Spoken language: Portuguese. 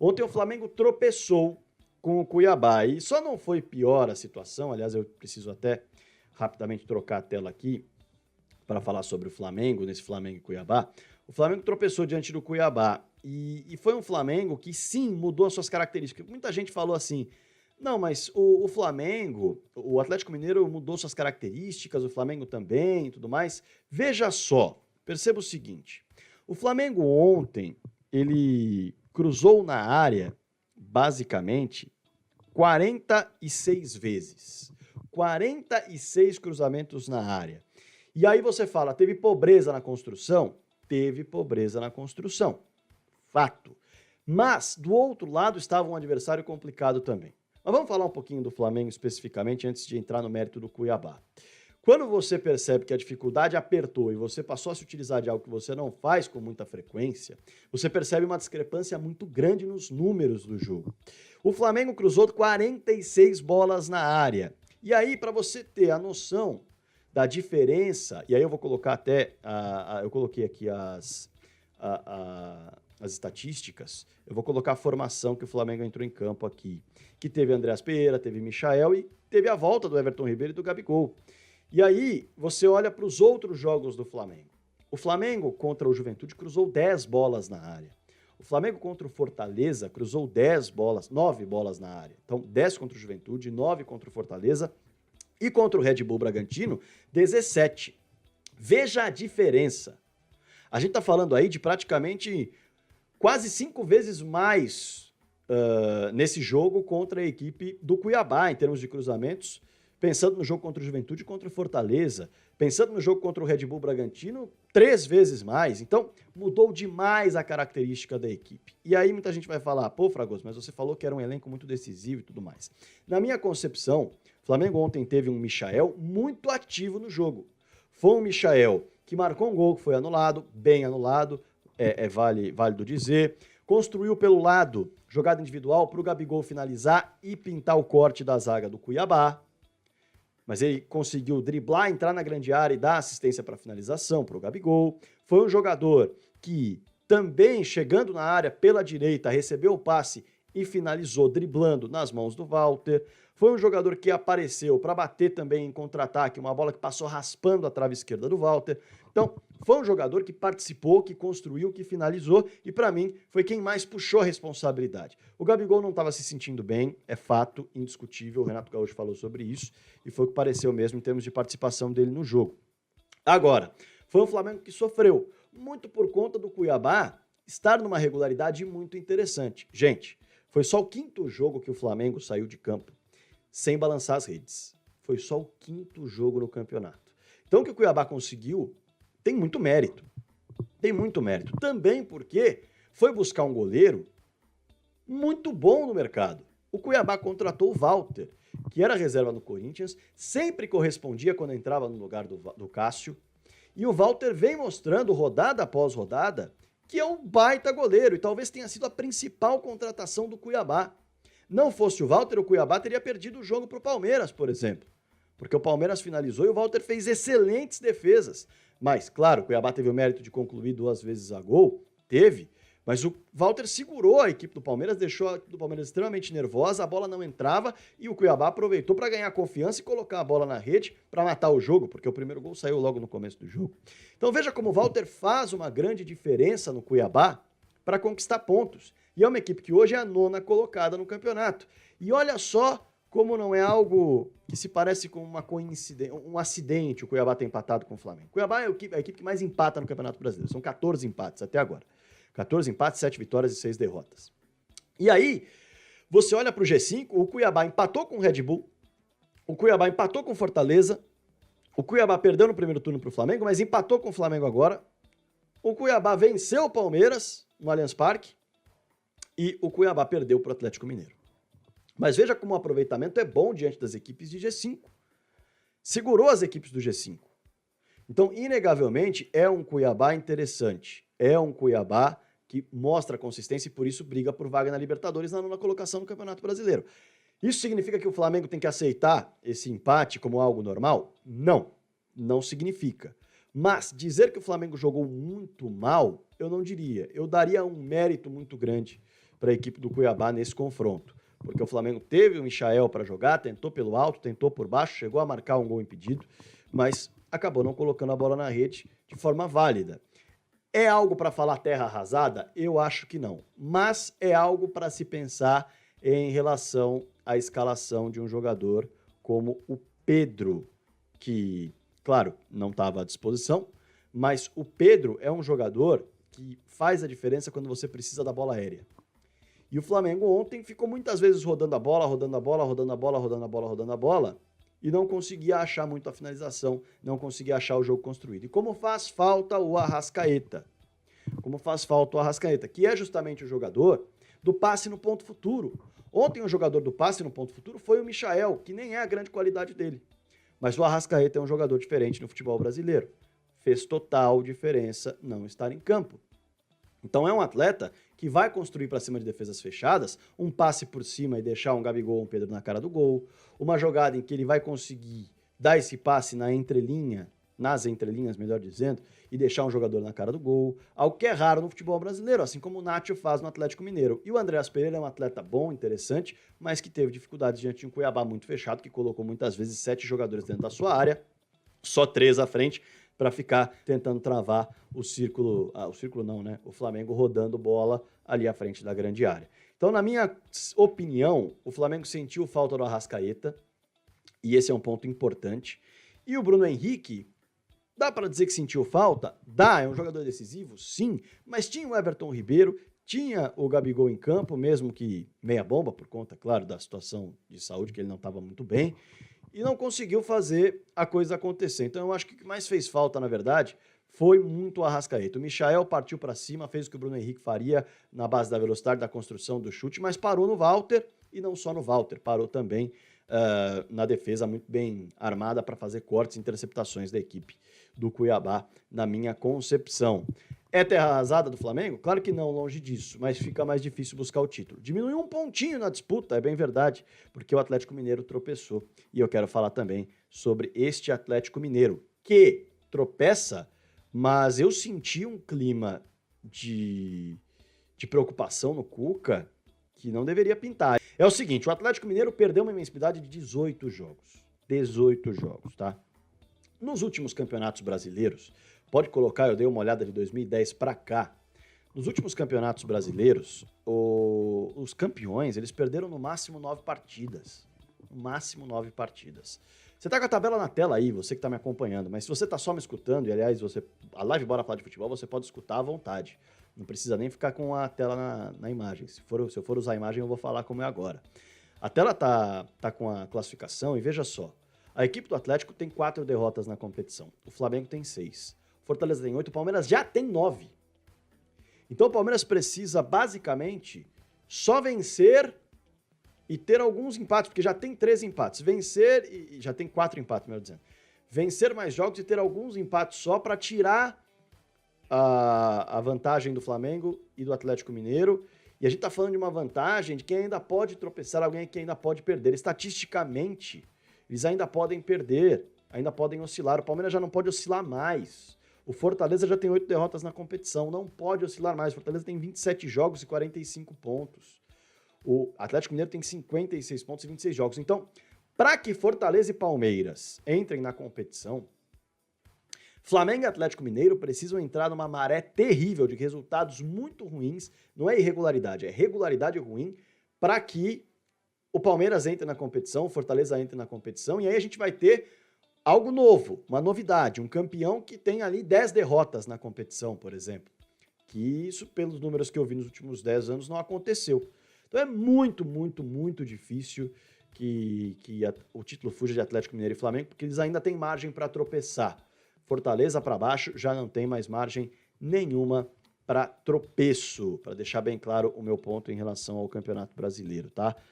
Ontem o Flamengo tropeçou com o Cuiabá e só não foi pior a situação, aliás, eu preciso até rapidamente trocar a tela aqui para falar sobre o Flamengo, nesse Flamengo e Cuiabá. O Flamengo tropeçou diante do Cuiabá e foi um Flamengo que sim mudou as suas características. Muita gente falou assim, não, mas o Flamengo, o Atlético Mineiro mudou suas características, o Flamengo também e tudo mais. Veja só, perceba o seguinte, o Flamengo ontem, ele cruzou na área, basicamente, 46 vezes. 46 cruzamentos na área. E aí você fala, teve pobreza na construção? Teve pobreza na construção. Fato. Mas, do outro lado, estava um adversário complicado também. Mas vamos falar um pouquinho do Flamengo especificamente antes de entrar no mérito do Cuiabá. Quando você percebe que a dificuldade apertou e você passou a se utilizar de algo que você não faz com muita frequência, você percebe uma discrepância muito grande nos números do jogo. O Flamengo cruzou 46 bolas na área. E aí, para você ter a noção da diferença, e aí eu vou colocar até, eu coloquei aqui as estatísticas, eu vou colocar a formação que o Flamengo entrou em campo aqui, que teve Andreas Pereira, teve Michael e teve a volta do Everton Ribeiro e do Gabigol. E aí, você olha para os outros jogos do Flamengo. O Flamengo contra o Juventude cruzou 10 bolas na área. O Flamengo contra o Fortaleza cruzou 9 bolas na área. Então, 10 contra o Juventude, 9 contra o Fortaleza e contra o Red Bull Bragantino, 17. Veja a diferença. A gente está falando aí de praticamente quase 5 vezes mais nesse jogo contra a equipe do Cuiabá, em termos de cruzamentos, pensando no jogo contra o Juventude e contra o Fortaleza, pensando no jogo contra o Red Bull Bragantino, 3 vezes mais. Então, mudou demais a característica da equipe. E aí muita gente vai falar, pô, Fragoso, mas você falou que era um elenco muito decisivo e tudo mais. Na minha concepção, o Flamengo ontem teve um Michael muito ativo no jogo. Foi um Michael que marcou um gol que foi anulado, bem anulado, válido dizer. Construiu pelo lado, jogada individual para o Gabigol finalizar e pintar o corte da zaga do Cuiabá. Mas ele conseguiu driblar, entrar na grande área e dar assistência para finalização para o Gabigol. Foi um jogador que também, chegando na área pela direita, recebeu o passe e finalizou driblando nas mãos do Walter. Foi um jogador que apareceu para bater também em contra-ataque, uma bola que passou raspando a trave esquerda do Walter. Então, foi um jogador que participou, que construiu, que finalizou e, para mim, foi quem mais puxou a responsabilidade. O Gabigol não estava se sentindo bem, é fato, indiscutível, o Renato Gaúcho falou sobre isso e foi o que pareceu mesmo em termos de participação dele no jogo. Agora, foi um Flamengo que sofreu, muito por conta do Cuiabá estar numa regularidade muito interessante. Gente, foi só o 5º jogo que o Flamengo saiu de campo sem balançar as redes. Foi só o 5º jogo no campeonato. Então o que o Cuiabá conseguiu tem muito mérito. Tem muito mérito. Também porque foi buscar um goleiro muito bom no mercado. O Cuiabá contratou o Walter, que era reserva no Corinthians, sempre correspondia quando entrava no lugar do Cássio. E o Walter vem mostrando, rodada após rodada, que é um baita goleiro e talvez tenha sido a principal contratação do Cuiabá. Não fosse o Walter, o Cuiabá teria perdido o jogo para o Palmeiras, por exemplo. Porque o Palmeiras finalizou e o Walter fez excelentes defesas. Mas, claro, o Cuiabá teve o mérito de concluir 2 vezes a gol, teve, mas o Walter segurou a equipe do Palmeiras, deixou a equipe do Palmeiras extremamente nervosa, a bola não entrava e o Cuiabá aproveitou para ganhar confiança e colocar a bola na rede para matar o jogo, porque o primeiro gol saiu logo no começo do jogo. Então veja como o Walter faz uma grande diferença no Cuiabá para conquistar pontos. E é uma equipe que hoje é a 9ª colocada no campeonato. E olha só como não é algo que se parece com uma coincidência, um acidente o Cuiabá ter empatado com o Flamengo. O Cuiabá é a equipe que mais empata no Campeonato Brasileiro. São 14 empates até agora. 14 empates, 7 vitórias e 6 derrotas. E aí, você olha para o G5, o Cuiabá empatou com o Red Bull, o Cuiabá empatou com o Fortaleza, o Cuiabá perdeu no primeiro turno para o Flamengo, mas empatou com o Flamengo agora. O Cuiabá venceu o Palmeiras no Allianz Parque e o Cuiabá perdeu para o Atlético Mineiro. Mas veja como o aproveitamento é bom diante das equipes de G5. Segurou as equipes do G5. Então, inegavelmente, é um Cuiabá interessante. É um Cuiabá que mostra consistência e, por isso, briga por vaga na Libertadores na 9ª colocação no Campeonato Brasileiro. Isso significa que o Flamengo tem que aceitar esse empate como algo normal? Não, não significa. Mas dizer que o Flamengo jogou muito mal, eu não diria. Eu daria um mérito muito grande para a equipe do Cuiabá nesse confronto. Porque o Flamengo teve o Michael para jogar, tentou pelo alto, tentou por baixo, chegou a marcar um gol impedido, mas acabou não colocando a bola na rede de forma válida. É algo para falar terra arrasada? Eu acho que não. Mas é algo para se pensar em relação à escalação de um jogador como o Pedro, que, claro, não estava à disposição, mas o Pedro é um jogador que faz a diferença quando você precisa da bola aérea. E o Flamengo ontem ficou muitas vezes rodando a bola, rodando a bola, rodando a bola, rodando a bola, rodando a bola, e não conseguia achar muito a finalização, não conseguia achar o jogo construído. E como faz falta o Arrascaeta? Como faz falta o Arrascaeta, que é justamente o jogador do passe no ponto futuro. Ontem o jogador do passe no ponto futuro foi o Michael, que nem é a grande qualidade dele. Mas o Arrascaeta é um jogador diferente no futebol brasileiro. Fez total diferença não estar em campo. Então é um atleta que vai construir para cima de defesas fechadas, um passe por cima e deixar um Gabigol ou um Pedro na cara do gol, uma jogada em que ele vai conseguir dar esse passe na entrelinha, nas entrelinhas, melhor dizendo, e deixar um jogador na cara do gol, algo que é raro no futebol brasileiro, assim como o Nacho faz no Atlético Mineiro. E o Andreas Pereira é um atleta bom, interessante, mas que teve dificuldades diante de um Cuiabá muito fechado, que colocou muitas vezes 7 jogadores dentro da sua área, só 3 à frente, para ficar tentando travar o círculo, o Flamengo rodando bola ali à frente da grande área. Então, na minha opinião, o Flamengo sentiu falta do Arrascaeta, e esse é um ponto importante. E o Bruno Henrique, dá para dizer que sentiu falta? Dá, é um jogador decisivo? Sim, mas tinha o Everton Ribeiro, tinha o Gabigol em campo, mesmo que meia bomba, por conta, claro, da situação de saúde, que ele não estava muito bem, e não conseguiu fazer a coisa acontecer. Então eu acho que o que mais fez falta, na verdade, foi muito o Arrascaeta. O Michael partiu para cima, fez o que o Bruno Henrique faria na base da velocidade, da construção do chute, mas parou no Walter, e não só no Walter, parou também na defesa muito bem armada para fazer cortes e interceptações da equipe do Cuiabá, na minha concepção. É terra arrasada do Flamengo? Claro que não, longe disso, mas fica mais difícil buscar o título. Diminuiu um pontinho na disputa, é bem verdade, porque o Atlético Mineiro tropeçou. E eu quero falar também sobre este Atlético Mineiro, que tropeça, mas eu senti um clima de preocupação no Cuca que não deveria pintar. É o seguinte, o Atlético Mineiro perdeu uma invencibilidade de 18 jogos. 18 jogos, tá? Nos últimos campeonatos brasileiros, pode colocar, eu dei uma olhada de 2010 para cá, nos últimos campeonatos brasileiros, os campeões, eles perderam no máximo 9 partidas. No máximo 9 partidas. Você tá com a tabela na tela aí, você que tá me acompanhando, mas se você tá só me escutando, e aliás, a live Bora Falar de Futebol, você pode escutar à vontade. Não precisa nem ficar com a tela na imagem. Se eu for usar a imagem, eu vou falar como é agora. A tela tá com a classificação e veja só. A equipe do Atlético tem 4 derrotas na competição. O Flamengo tem 6. O Fortaleza tem 8. O Palmeiras já tem 9. Então o Palmeiras precisa, basicamente, só vencer e ter alguns empates, porque já tem 3 empates. Vencer e já tem 4 empates, melhor dizendo. Vencer mais jogos e ter alguns empates só para tirar a vantagem do Flamengo e do Atlético Mineiro. E a gente tá falando de uma vantagem de quem ainda pode tropeçar, alguém que ainda pode perder. Estatisticamente, eles ainda podem perder, ainda podem oscilar. O Palmeiras já não pode oscilar mais. O Fortaleza já tem 8 derrotas na competição, não pode oscilar mais. O Fortaleza tem 27 jogos e 45 pontos. O Atlético Mineiro tem 56 pontos e 26 jogos. Então, para que Fortaleza e Palmeiras entrem na competição, Flamengo e Atlético Mineiro precisam entrar numa maré terrível de resultados muito ruins. Não é irregularidade, é regularidade ruim para que o Palmeiras entre na competição, o Fortaleza entre na competição, e aí a gente vai ter algo novo, uma novidade, um campeão que tem ali 10 derrotas na competição, por exemplo. Que isso, pelos números que eu vi nos últimos 10 anos, não aconteceu. Então é muito, muito, muito difícil que o título fuja de Atlético Mineiro e Flamengo, porque eles ainda têm margem para tropeçar. Fortaleza para baixo já não tem mais margem nenhuma para tropeço, para deixar bem claro o meu ponto em relação ao Campeonato Brasileiro, tá?